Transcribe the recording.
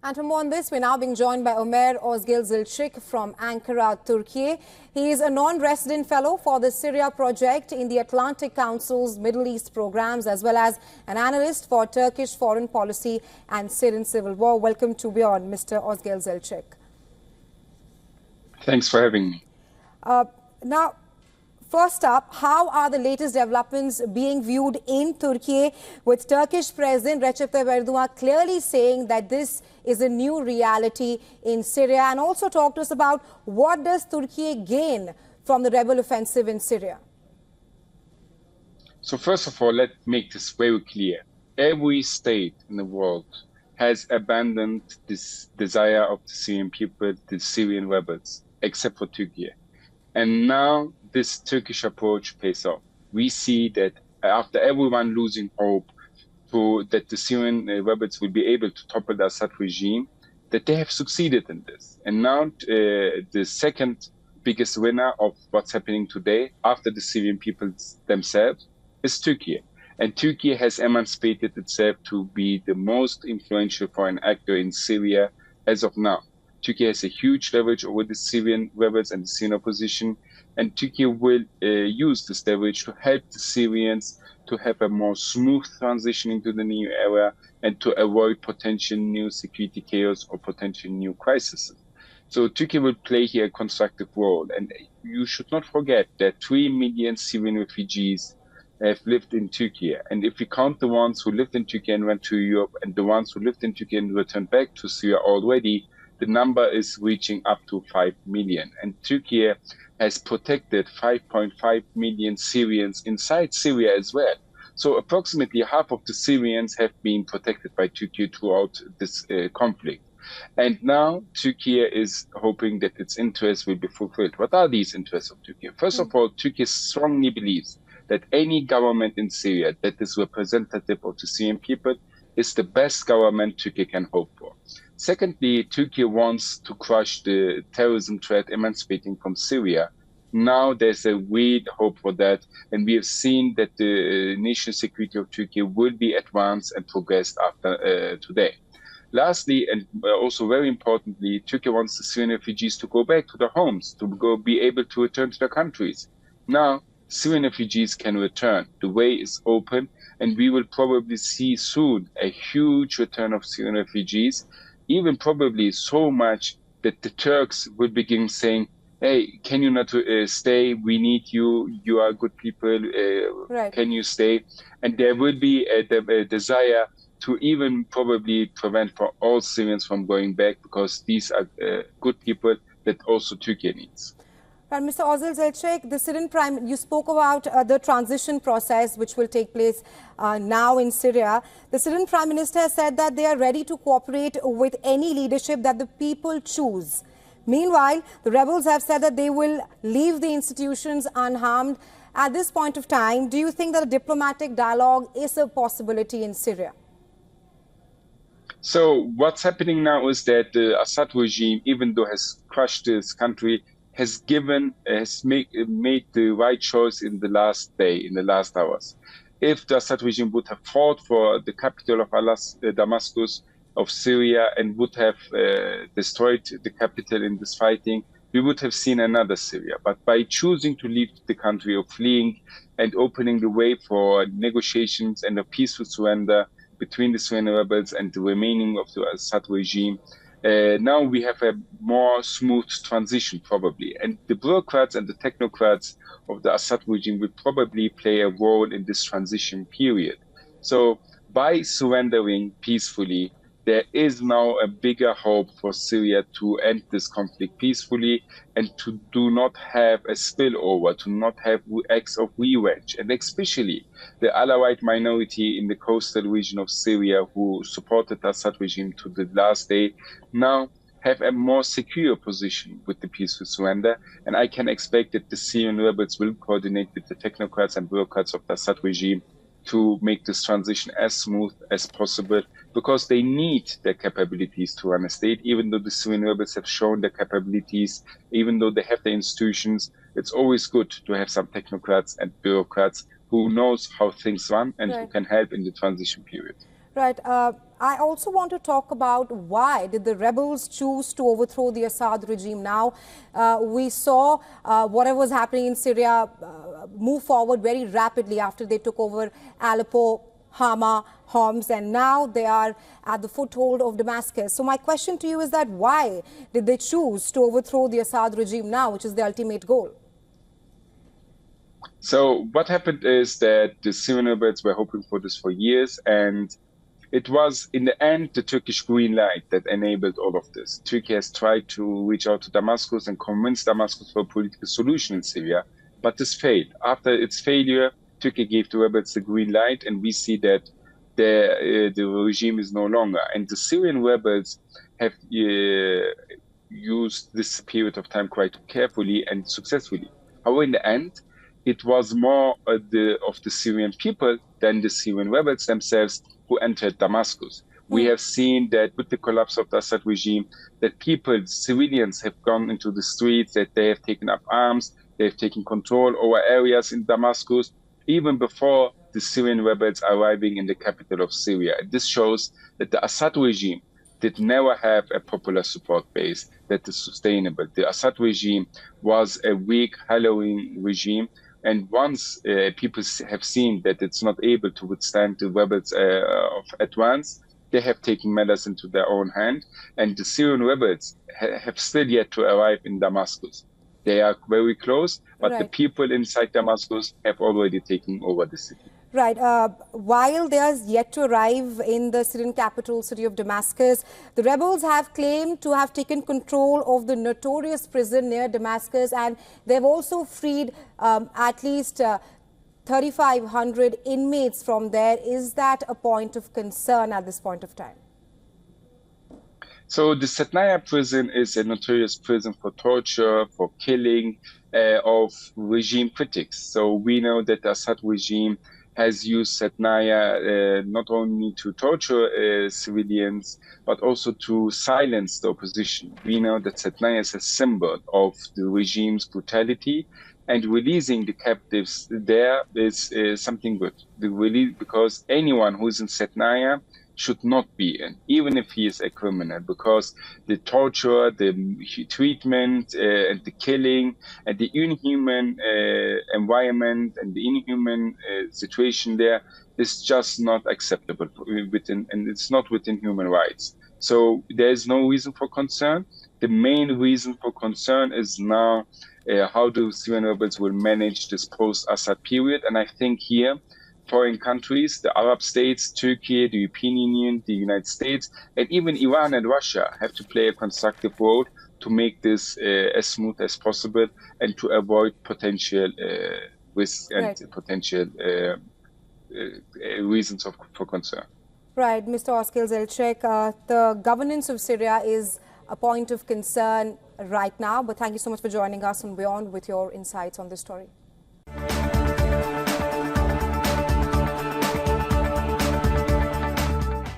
And for more on this, we're now being joined by Ömer Özgel Zilçik from Ankara, Turkey. He is a non-resident fellow for the Syria project in the Atlantic Council's Middle East programs, as well as an analyst for Turkish foreign policy and Syrian civil war. Welcome to WION, Mr. Özgel Zilçik. Thanks for having me. Now, first up, how are the latest developments being viewed in Turkey, with Turkish President Recep Tayyip Erdogan clearly saying that this is a new reality in Syria, and also talk to us about what does Turkey gain from the rebel offensive in Syria? So first of all, let's make this very clear. Every state in the world has abandoned this desire of the Syrian people, the Syrian rebels, except for Turkey. And now this Turkish approach pays off. We see that after everyone losing hope that the Syrian rebels will be able to topple the Assad regime, that they have succeeded in this. And now the second biggest winner of what's happening today, after the Syrian people themselves, is Turkey. And Turkey has emancipated itself to be the most influential foreign actor in Syria as of now. Turkey has a huge leverage over the Syrian rebels and the Syrian opposition, and Turkey will use this leverage to help the Syrians to have a more smooth transition into the new era and to avoid potential new security chaos or potential new crises. So Turkey will play here a constructive role. And you should not forget that 3 million Syrian refugees have lived in Turkey. And if we count the ones who lived in Turkey and went to Europe and the ones who lived in Turkey and returned back to Syria already, the number is reaching up to 5 million. And Turkey has protected 5.5 million Syrians inside Syria as well. So approximately half of the Syrians have been protected by Turkey throughout this conflict. And now Turkey is hoping that its interests will be fulfilled. What are these interests of Turkey? First of all, Turkey strongly believes that any government in Syria that is representative of the Syrian people is the best government Turkey can hope for. Secondly, Turkey wants to crush the terrorism threat emanating from Syria. Now there's a real hope for that, and we have seen that the national security of Turkey will be advanced and progressed after today. Lastly, and also very importantly, Turkey wants the Syrian refugees to go back to their homes, to be able to return to their countries. Now, Syrian refugees can return. The way is open, and we will probably see soon a huge return of Syrian refugees, even probably so much that the Turks will begin saying, hey, can you not stay? We need you. You are good people. Right. Can you stay? And there will be a desire to even probably prevent for all Syrians from going back, because these are good people that also Turkey needs. And Mr. Özgel Zilçik, the Syrian you spoke about the transition process which will take place now in Syria. The Syrian Prime Minister has said that they are ready to cooperate with any leadership that the people choose. Meanwhile, the rebels have said that they will leave the institutions unharmed. At this point of time, do you think that a diplomatic dialogue is a possibility in Syria? So what's happening now is that the Assad regime, even though has crushed this country, has made the right choice in the last day, in the last hours. If the Assad regime would have fought for the capital of Damascus of Syria and would have destroyed the capital in this fighting, we would have seen another Syria. But by choosing to leave the country or fleeing and opening the way for negotiations and a peaceful surrender between the Syrian rebels and the remaining of the Assad regime, now we have a more smooth transition probably. And the bureaucrats and the technocrats of the Assad regime will probably play a role in this transition period. So by surrendering peacefully, there is now a bigger hope for Syria to end this conflict peacefully and to do not have a spillover, to not have acts of revenge. And especially the Alawite minority in the coastal region of Syria who supported the Assad regime to the last day now have a more secure position with the peaceful surrender. And I can expect that the Syrian rebels will coordinate with the technocrats and bureaucrats of the Assad regime to make this transition as smooth as possible, because they need their capabilities to run a state. Even though the Syrian rebels have shown their capabilities, even though they have the institutions, it's always good to have some technocrats and bureaucrats who knows how things run and who can help in the transition period. Right. I also want to talk about why did the rebels choose to overthrow the Assad regime now. We saw whatever was happening in Syria move forward very rapidly after they took over Aleppo, Hama, Homs, and now they are at the foothold of Damascus. So my question to you is that why did they choose to overthrow the Assad regime now, which is the ultimate goal? So what happened is that the Syrian rebels were hoping for this for years, and it was, in the end, the Turkish green light that enabled all of this. Turkey has tried to reach out to Damascus and convince Damascus for a political solution in Syria, but this failed. After its failure, Turkey gave the rebels the green light, and we see that the regime is no longer. And the Syrian rebels have used this period of time quite carefully and successfully. However, in the end, it was more of the Syrian people than the Syrian rebels themselves who entered Damascus. We have seen that with the collapse of the Assad regime, that people, civilians, have gone into the streets, that they have taken up arms, they have taken control over areas in Damascus, even before the Syrian rebels arriving in the capital of Syria. This shows that the Assad regime did never have a popular support base that is sustainable. The Assad regime was a weak, hallowing regime. And once people have seen that it's not able to withstand the rebels at once, they have taken matters into their own hand. And the Syrian rebels have still yet to arrive in Damascus. They are very close, but the people inside Damascus have already taken over the city. Right. While they are yet to arrive in the Syrian capital city of Damascus, the rebels have claimed to have taken control of the notorious prison near Damascus, and they've also freed at least 3,500 inmates from there. Is that a point of concern at this point of time? So the Satnaya prison is a notorious prison for torture, for killing of regime critics. So we know that the Assad regime has used Satnaya not only to torture civilians, but also to silence the opposition. We know that Satnaya is a symbol of the regime's brutality, and releasing the captives there is something good. Because anyone who is in Satnaya should not be in, even if he is a criminal, because the torture, the treatment, and the killing, and the inhuman environment and the inhuman situation there is just not acceptable and it's not within human rights. So there is no reason for concern. The main reason for concern is now how the Syrian rebels will manage this post-Assad period. And I think here, foreign countries, the Arab states, Turkey, the European Union, the United States, and even Iran and Russia have to play a constructive role to make this as smooth as possible and to avoid potential risks and potential reasons for concern. Right, Mr. Oskil Zelchek, the governance of Syria is a point of concern right now, but thank you so much for joining us on WION with your insights on this story.